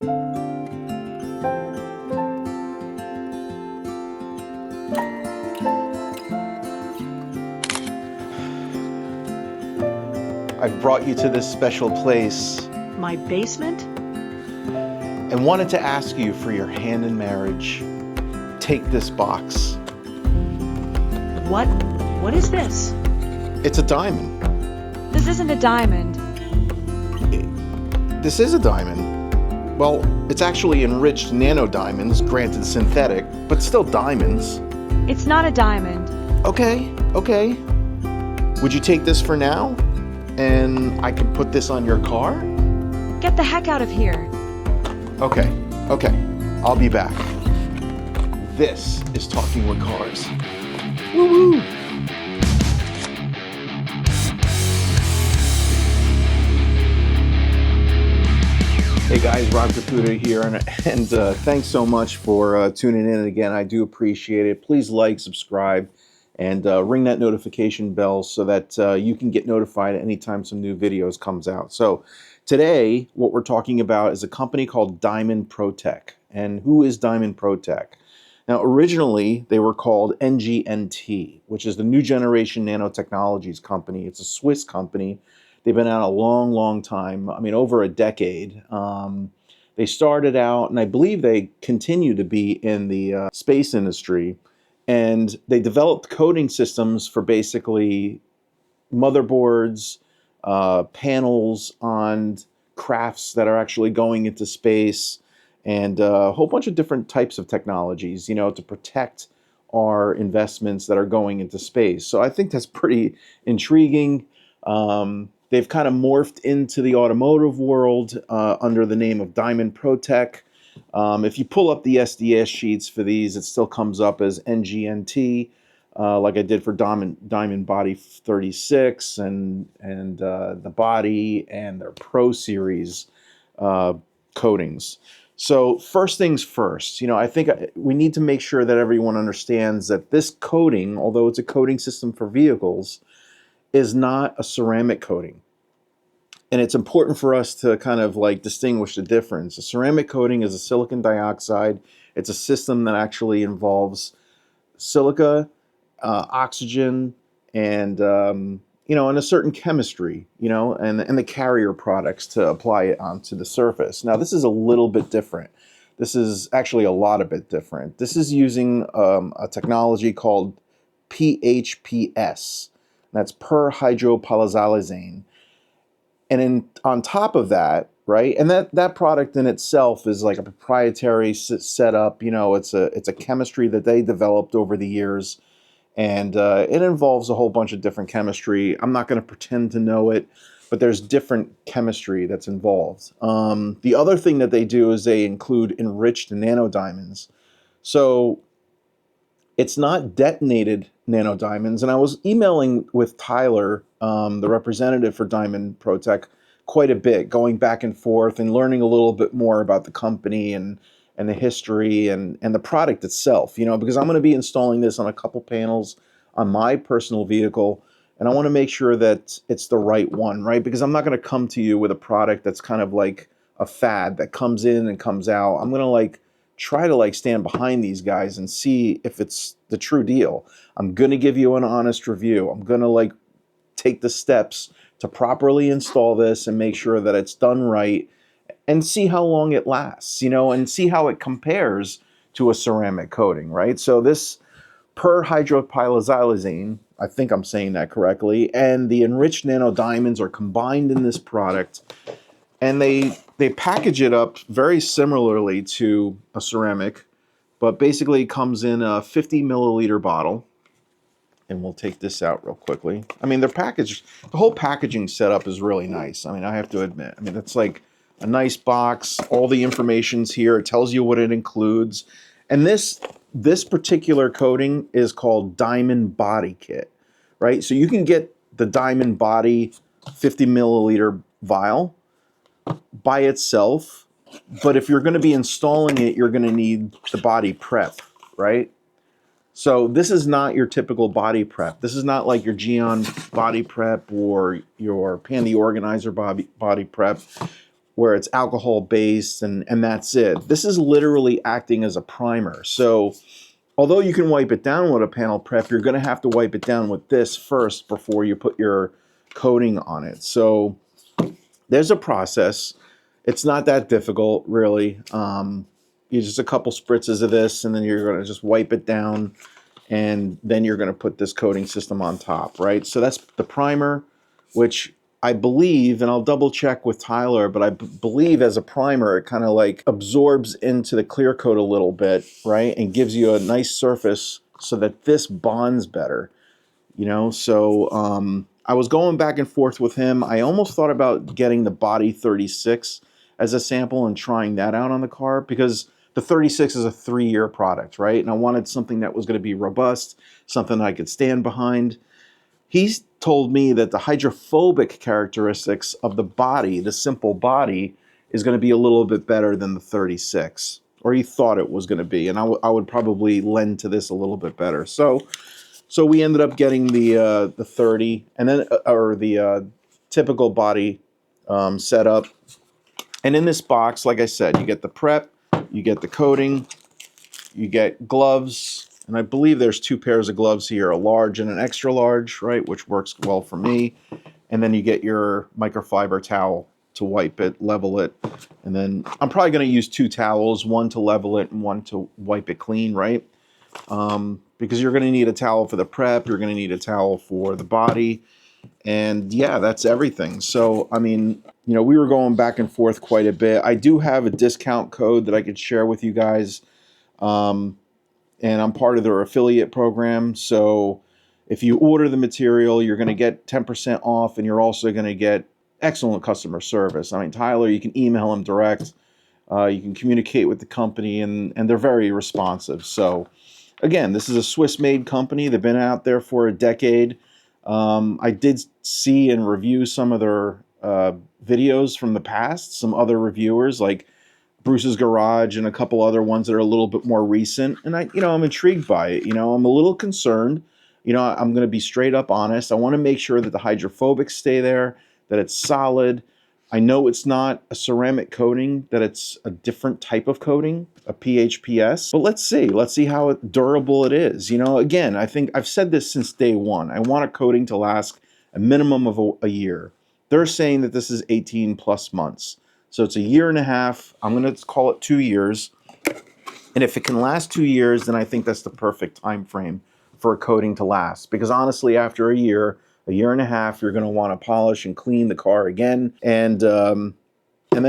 I've brought you to this special place. My basement? And wanted to ask you for your hand in marriage. Take this box. What is this? It's a diamond. This isn't a diamond. This is a diamond. Well, it's actually enriched nanodiamonds, granted synthetic, but still diamonds. It's not a diamond. Okay. Would you take this for now? And I can put this on your car? Get the heck out of here. Okay. I'll be back. This is Talking with Cars. Woo-woo! Hey guys, Rob Caputo here, and thanks so much for tuning in again. I do appreciate it. Please like, subscribe, and ring that notification bell so that you can get notified anytime some new videos comes out. So today, what we're talking about is a company called DiamondProtech. And who is DiamondProtech? Now, originally, they were called NGNT, which is the New Generation Nanotechnologies company. It's a Swiss company. They've been out a long time. I mean, over a decade. They started out, and I believe they continue to be in the space industry. And they developed coding systems for basically motherboards, panels on crafts that are actually going into space, and a whole bunch of different types of technologies, you know, to protect our investments that are going into space. So I think that's pretty intriguing. They've kind of morphed into the automotive world under the name of DiamondProtech. If you pull up the SDS sheets for these, it still comes up as NGNT, like I did for Diamond Body 36 and the Body and their Pro Series coatings. So first things first, you know, I think we need to make sure that everyone understands that this coating, although it's a coating system for vehicles, is not a ceramic coating. And it's important for us to kind of like distinguish the difference. A ceramic coating is a silicon dioxide. It's a system that actually involves silica, oxygen, and you know, and a certain chemistry, you know, and the carrier products to apply it onto the surface. Now, this is a little bit different. This is actually a lot a bit different. This is using a technology called PHPS. That's perhydropolysilisane. And on top of that, right, and that product in itself is like a proprietary setup. You know, it's a chemistry that they developed over the years, and it involves a whole bunch of different chemistry. I'm not going to pretend to know it, but there's different chemistry that's involved. The other thing that they do is they include enriched nanodiamonds. So it's not detonated nanodiamonds. And I was emailing with Tyler, the representative for DiamondProtech, quite a bit, going back and forth and learning a little bit more about the company and the history and the product itself, you know, because I'm going to be installing this on a couple panels on my personal vehicle. And I want to make sure that it's the right one, right? Because I'm not going to come to you with a product that's kind of like a fad that comes in and comes out. I'm going to like try to like stand behind these guys and see if it's the true deal. I'm going to give you an honest review. I'm going to like take the steps to properly install this and make sure that it's done right and see how long it lasts, you know, and see how it compares to a ceramic coating, right? So this perhydropolysilisane, I think I'm saying that correctly, and the enriched nanodiamonds are combined in this product, and they package it up very similarly to a ceramic, but basically it comes in a 50 milliliter bottle. And we'll take this out real quickly. I mean, the whole packaging setup is really nice. I mean, I have to admit. I mean, it's like a nice box. All the information's here. It tells you what it includes. And this particular coating is called Diamond Body Kit, right? So you can get the Diamond Body 50 milliliter vial by itself. But if you're going to be installing it, you're going to need the body prep, right? So this is not your typical body prep. This is not like your Geon body prep or your Pandy Organizer body prep. where it's alcohol based and that's it. This is literally acting as a primer. So although you can wipe it down with a panel prep, you're going to have to wipe it down with this first before you put your coating on it. So there's a process. It's not that difficult, really. You just a couple spritzes of this, and then you're going to just wipe it down, and then you're going to put this coating system on top, right? So that's the primer, which I believe, and I'll double check with Tyler, but I believe as a primer, it kind of like absorbs into the clear coat a little bit, right? And gives you a nice surface so that this bonds better, you know? So I was going back and forth with him. I almost thought about getting the Body 36 as a sample and trying that out on the car, because the 36 is a 3-year product, right? And I wanted something that was going to be robust, something I could stand behind. He's told me that the hydrophobic characteristics of the body, the simple body, is going to be a little bit better than the 36, or he thought it was going to be, and I would probably lend to this a little bit better. So we ended up getting the 30, and then or the typical body setup. And in this box, like I said, you get the prep, you get the coating, you get gloves, and I believe there's 2 pairs of gloves here, a large and an extra large, right, which works well for me. And then you get your microfiber towel to wipe it, level it, and then I'm probably going to use 2 towels, one to level it and one to wipe it clean, right? Because you're going to need a towel for the prep, you're going to need a towel for the body, and yeah, that's everything. So, I mean, you know, we were going back and forth quite a bit. I do have a discount code that I could share with you guys. And I'm part of their affiliate program. So if you order the material, you're going to get 10% off, and you're also going to get excellent customer service. I mean, Tyler, you can email him direct. You can communicate with the company, and they're very responsive. So again, this is a Swiss-made company. They've been out there for a decade. I did see and review some of their videos from the past, some other reviewers like Bruce's Garage and a couple other ones that are a little bit more recent. And I'm intrigued by it. You know, I'm a little concerned. You know, I'm going to be straight up honest. I want to make sure that the hydrophobics stay there, that it's solid. I know it's not a ceramic coating, that it's a different type of coating, a PHPS. But let's see. Let's see how durable it is. You know, again, I think I've said this since day one. I want a coating to last a minimum of a year. They're saying that this is 18 plus months. So it's a year and a half. I'm going to call it 2 years. And if it can last 2 years, then I think that's the perfect time frame for a coating to last. Because honestly, after a year and a half, you're going to want to polish and clean the car again, and then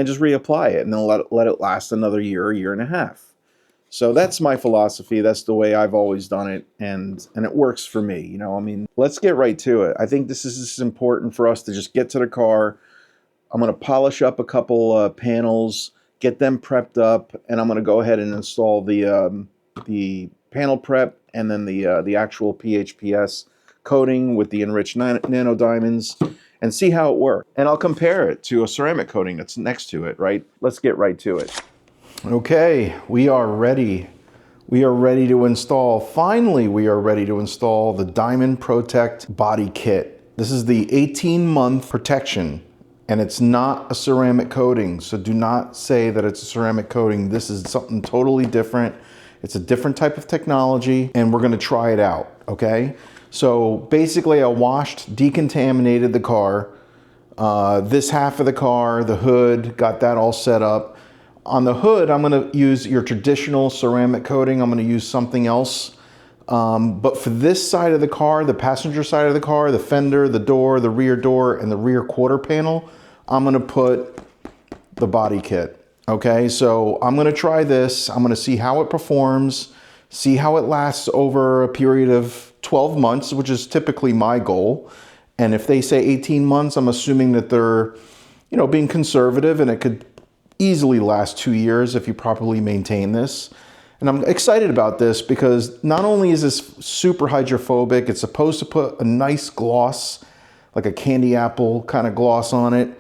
just reapply it, and then let it last another year and a half. So that's my philosophy. That's the way I've always done it, and it works for me. You know, I mean, let's get right to it. I think this is just important for us to just get to the car. I'm going to polish up a couple panels, get them prepped up, and I'm going to go ahead and install the panel prep and then the actual PHPS coating with the enriched nano diamonds, and see how it works. And I'll compare it to a ceramic coating that's next to it, right? Let's get right to it. Okay, we are ready. We are ready to install, finally we are ready to install the Diamond ProTech body kit. This is the 18-month protection, and it's not a ceramic coating, so do not say that it's a ceramic coating. This is something totally different. It's a different type of technology, and we're gonna try it out, okay? So basically I washed, decontaminated the car, this half of the car, the hood, got that all set up. On the hood, I'm gonna use your traditional ceramic coating. I'm gonna use something else. But for this side of the car, the passenger side of the car, the fender, the door, the rear door, and the rear quarter panel, I'm gonna put the body kit. Okay, so I'm gonna try this. I'm gonna see how it performs, see how it lasts over a period of 12 months, which is typically my goal. And if they say 18 months, I'm assuming that they're, you know, being conservative, and it could easily last 2 years if you properly maintain this. And I'm excited about this because not only is this super hydrophobic, it's supposed to put a nice gloss, like a candy apple kind of gloss on it.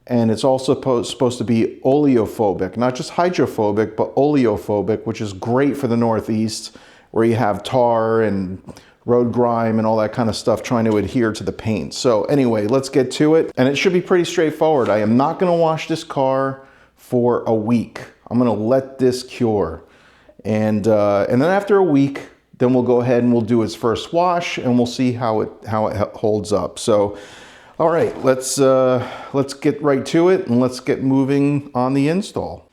And it's also supposed to be oleophobic, not just hydrophobic, but oleophobic, which is great for the Northeast, where you have tar and road grime and all that kind of stuff trying to adhere to the paint. So anyway, let's get to it. And it should be pretty straightforward. I am not gonna wash this car for a week. I'm gonna let this cure. And then after a week, then we'll go ahead and we'll do its first wash and we'll see how it holds up. So, all right, let's get right to it and let's get moving on the install.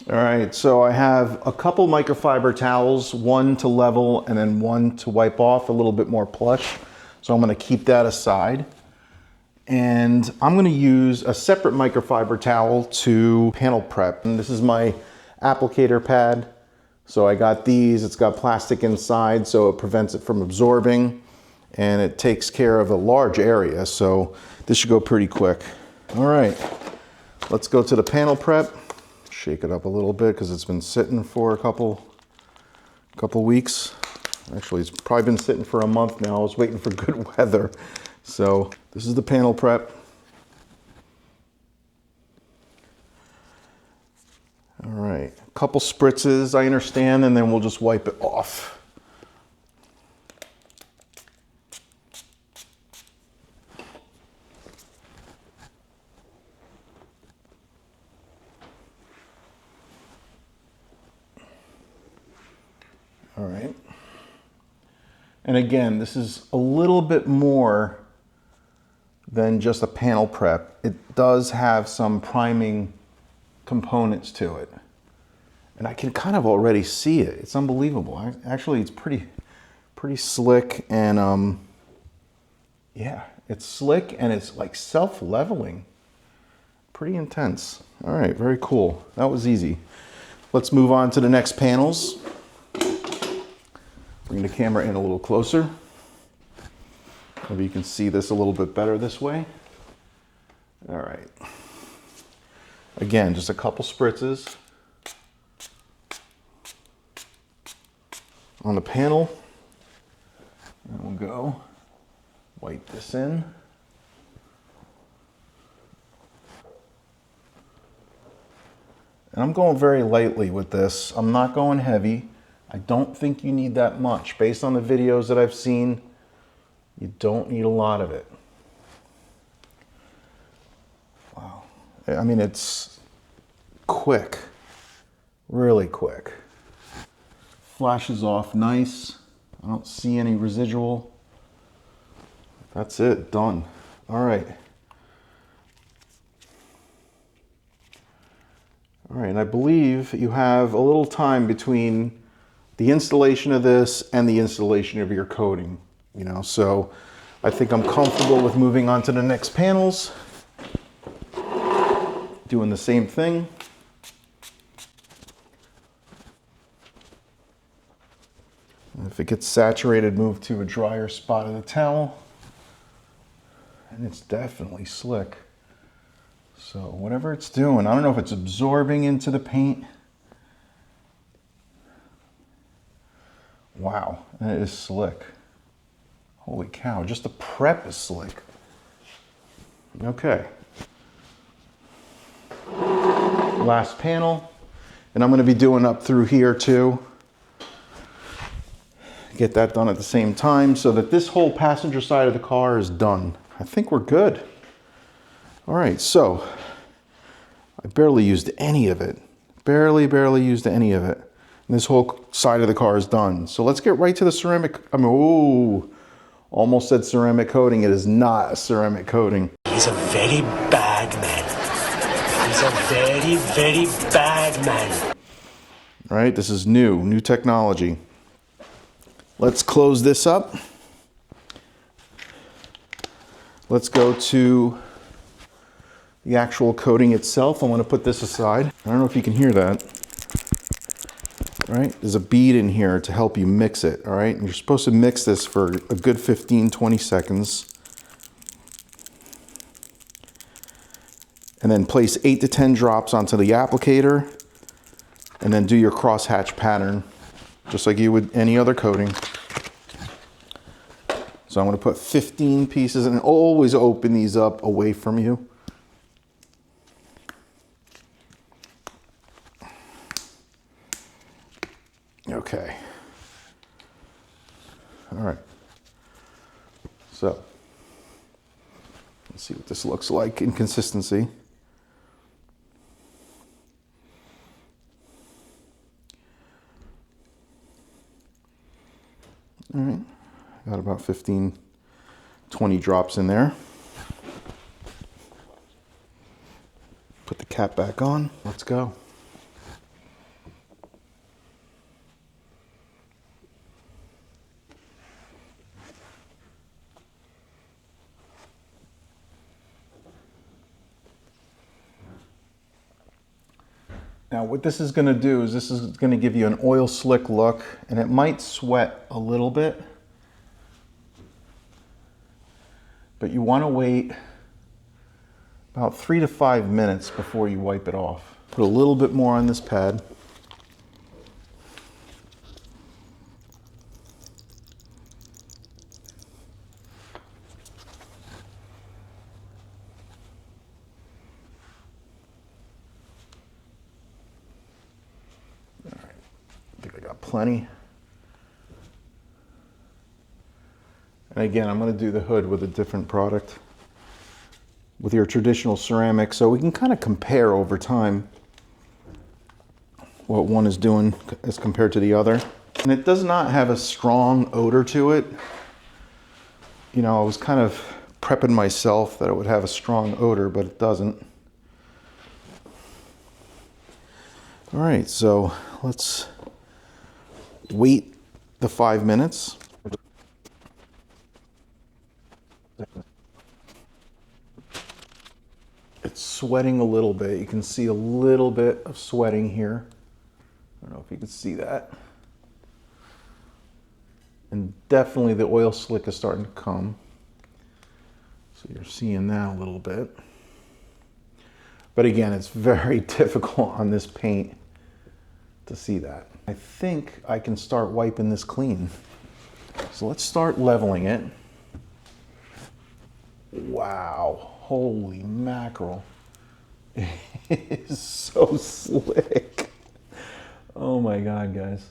All right, so I have a couple microfiber towels, one to level and then one to wipe off a little bit more plush. So I'm gonna keep that aside. And I'm gonna use a separate microfiber towel to panel prep. And this is my applicator pad. So I got these, it's got plastic inside so it prevents it from absorbing and it takes care of a large area. So this should go pretty quick. All right, let's go to the panel prep. Shake it up a little bit because it's been sitting for a couple weeks. Actually, it's probably been sitting for a month now. I was waiting for good weather. So this is the panel prep. All right, a couple spritzes, I understand, and then we'll just wipe it off. All right. And again, this is a little bit more than just a panel prep. It does have some priming components to it. And I can kind of already see it. It's unbelievable. Actually, it's pretty slick and yeah, it's slick and it's like self-leveling. Pretty intense. All right, very cool. That was easy. Let's move on to the next panels. Bring the camera in a little closer. Maybe you can see this a little bit better this way. All right. Again, just a couple spritzes on the panel. And we'll go wipe this in. And I'm going very lightly with this. I'm not going heavy. I don't think you need that much. Based on the videos that I've seen, you don't need a lot of it. Wow. I mean, it's quick, really quick. Flashes off nice. I don't see any residual. That's it, done. All right. All right, and I believe you have a little time between the installation of this and the installation of your coating, you know, so I think I'm comfortable with moving on to the next panels, doing the same thing. And if it gets saturated, move to a drier spot of the towel. And it's definitely slick. So whatever it's doing, I don't know if it's absorbing into the paint. Wow, that is slick. Holy cow, just the prep is slick. Okay. Last panel, and I'm gonna be doing up through here too. Get that done at the same time so that this whole passenger side of the car is done. I think we're good. All right, so I barely used any of it. Barely used any of it. And this whole side of the car is done. So let's get right to the ceramic. I mean, ooh, almost said ceramic coating. It is not a ceramic coating. He's a very bad man. He's a very bad man. All right, this is new technology. Let's close this up. Let's go to the actual coating itself. I want to put this aside. I don't know if you can hear that. All right, there's a bead in here to help you mix it, all right? And you're supposed to mix this for a good 15, 20 seconds. And then place 8 to 10 drops onto the applicator and then do your crosshatch pattern, just like you would any other coating. So I'm gonna put 15 pieces and always open these up away from you. Okay. All right. So let's see what this looks like in consistency. All right, got about 15, 20 drops in there. Put the cap back on, let's go. Now what this is going to do is this is going to give you an oil slick look, and it might sweat a little bit, but you want to wait about 3 to 5 minutes before you wipe it off. Put a little bit more on this pad. I think I got plenty. And again, I'm going to do the hood with a different product, with your traditional ceramic, so we can kind of compare over time what one is doing as compared to the other. And it does not have a strong odor to it. You know, I was kind of prepping myself that it would have a strong odor, but it doesn't. All right, so let's wait the 5 minutes. It's sweating a little bit. You can see a little bit of sweating here. I don't know if you can see that. And definitely the oil slick is starting to come. So you're seeing that a little bit. But again, it's very difficult on this paint to see that. I think I can start wiping this clean. So let's start leveling it. Wow, holy mackerel. It is so slick. Oh my God, guys.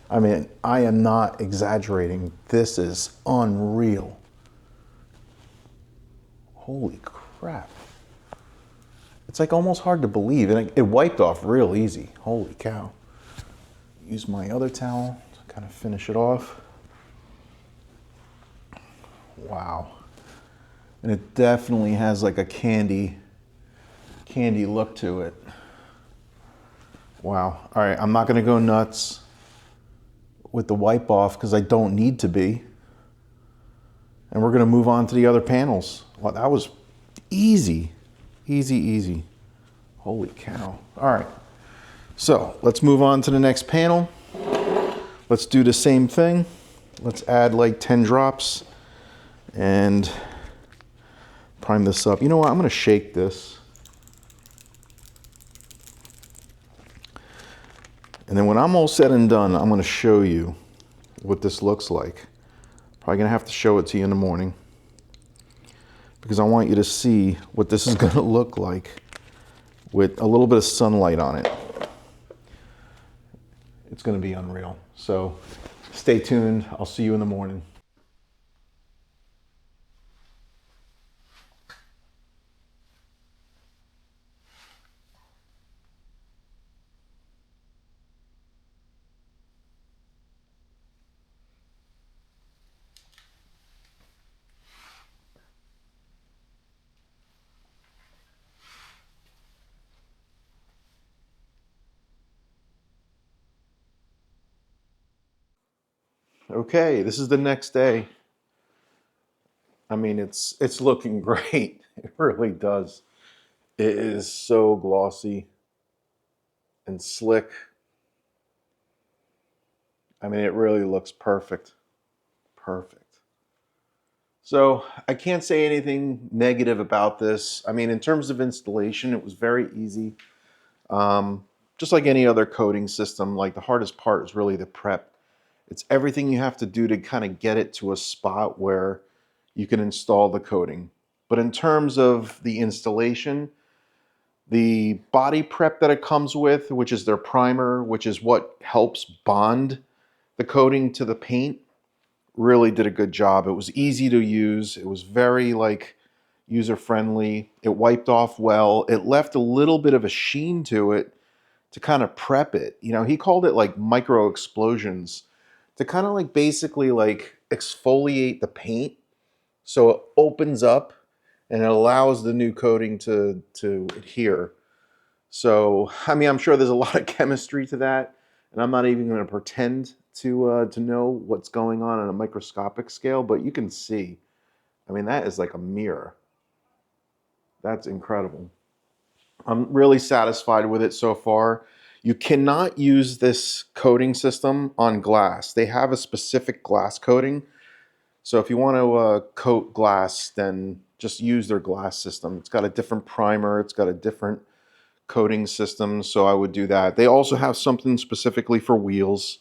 I mean, I am not exaggerating. This is unreal. Holy crap. It's like almost hard to believe, and it wiped off real easy. Holy cow. Use my other towel to kind of finish it off. Wow. And it definitely has like a candy look to it. Wow. All right, I'm not gonna go nuts with the wipe off because I don't need to be. And we're gonna move on to the other panels. Wow, that was easy. Easy, easy. Holy cow. All right, so let's move on to the next panel. Let's do the same thing. Let's add like 10 drops and prime this up. You know what, I'm gonna shake this. And then when I'm all said and done, I'm gonna show you what this looks like. Probably gonna have to show it to you in the morning, because I want you to see what this is gonna look like with a little bit of sunlight on it. It's gonna be unreal. So stay tuned, I'll see you in the morning. Okay, this is the next day. I mean, it's looking great. It really does. It is so glossy and slick. I mean, it really looks perfect. Perfect. So I can't say anything negative about this. I mean, in terms of installation, it was very easy. Just like any other coating system, like the hardest part is really the prep. It's everything you have to do to kind of get it to a spot where you can install the coating. But in terms of the installation, the body prep that it comes with, which is their primer, which is what helps bond the coating to the paint, really did a good job. It was easy to use. It was very like user friendly. It wiped off well. It left a little bit of a sheen to it to kind of prep it. You know, he called it like micro explosions to kind of like basically like exfoliate the paint so it opens up and it allows the new coating to adhere. So, I mean, I'm sure there's a lot of chemistry to that, and I'm not even going to pretend to know what's going on a microscopic scale, but you can see. I mean, that is like a mirror. That's incredible. I'm really satisfied with it so far. You cannot use this coating system on glass. They have a specific glass coating. So if you want to coat glass, then just use their glass system. It's got a different primer. It's got a different coating system. So I would do that. They also have something specifically for wheels.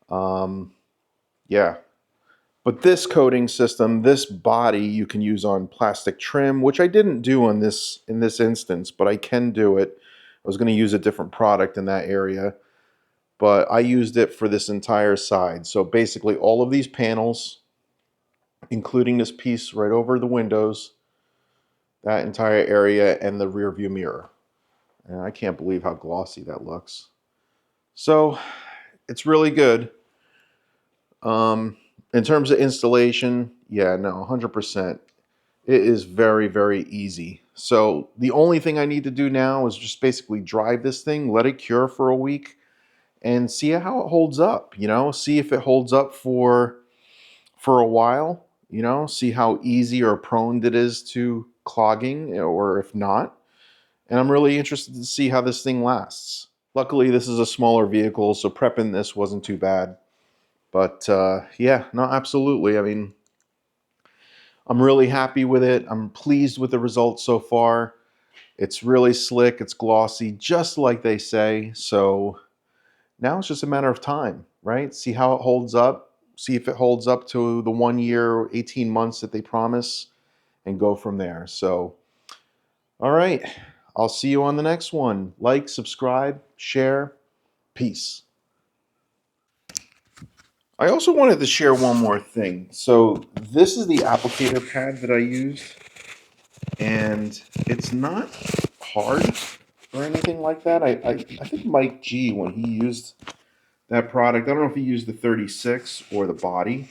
Yeah. But this coating system, this body, you can use on plastic trim, which I didn't do on this in this instance, but I can do it. I was going to use a different product in that area, but I used it for this entire side. So basically all of these panels, including this piece right over the windows, that entire area, and the rear view mirror. And I can't believe how glossy that looks. So it's really good. In terms of installation, yeah, no, 100%. It is very, very easy. So the only thing I need to do now is just basically drive this thing, let it cure for a week, and see how it holds up. You know, see if it holds up for a while. You know, see how easy or prone it is to clogging, or if not. And I'm really interested to see how this thing lasts. Luckily, this is a smaller vehicle, so prepping this wasn't too bad. But yeah, no, absolutely. I mean, I'm really happy with it. I'm pleased with the results so far. It's really slick. It's glossy, just like they say. So now it's just a matter of time, right? See how it holds up. See if it holds up to the 1 year, 18 months that they promise, and go from there. So, all right. I'll see you on the next one. Like, subscribe, share. Peace. I also wanted to share one more thing. So this is the applicator pad that I used, and it's not hard or anything like that. I think Mike G, when he used that product, I don't know if he used the 36 or the body.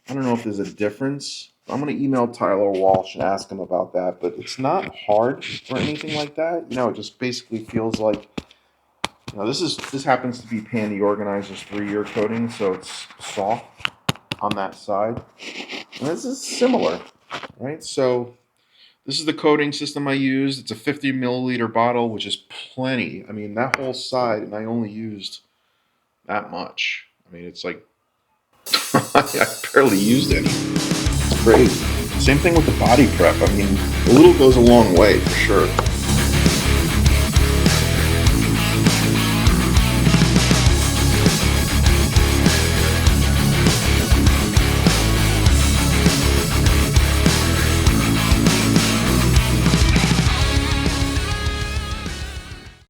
I don't know if there's a difference. I'm going to email Tyler Walsh and ask him about that, but it's not hard or anything like that. You know, it just basically feels like, you know, this happens to be Pandy Organizer's 3-year coating, so it's soft on that side. And this is similar, right? So this is the coating system I used. It's a 50 milliliter bottle, which is plenty. I mean, that whole side, and I only used that much. I mean, it's like, I barely used any. It's great. Same thing with the body prep. I mean, a little goes a long way for sure.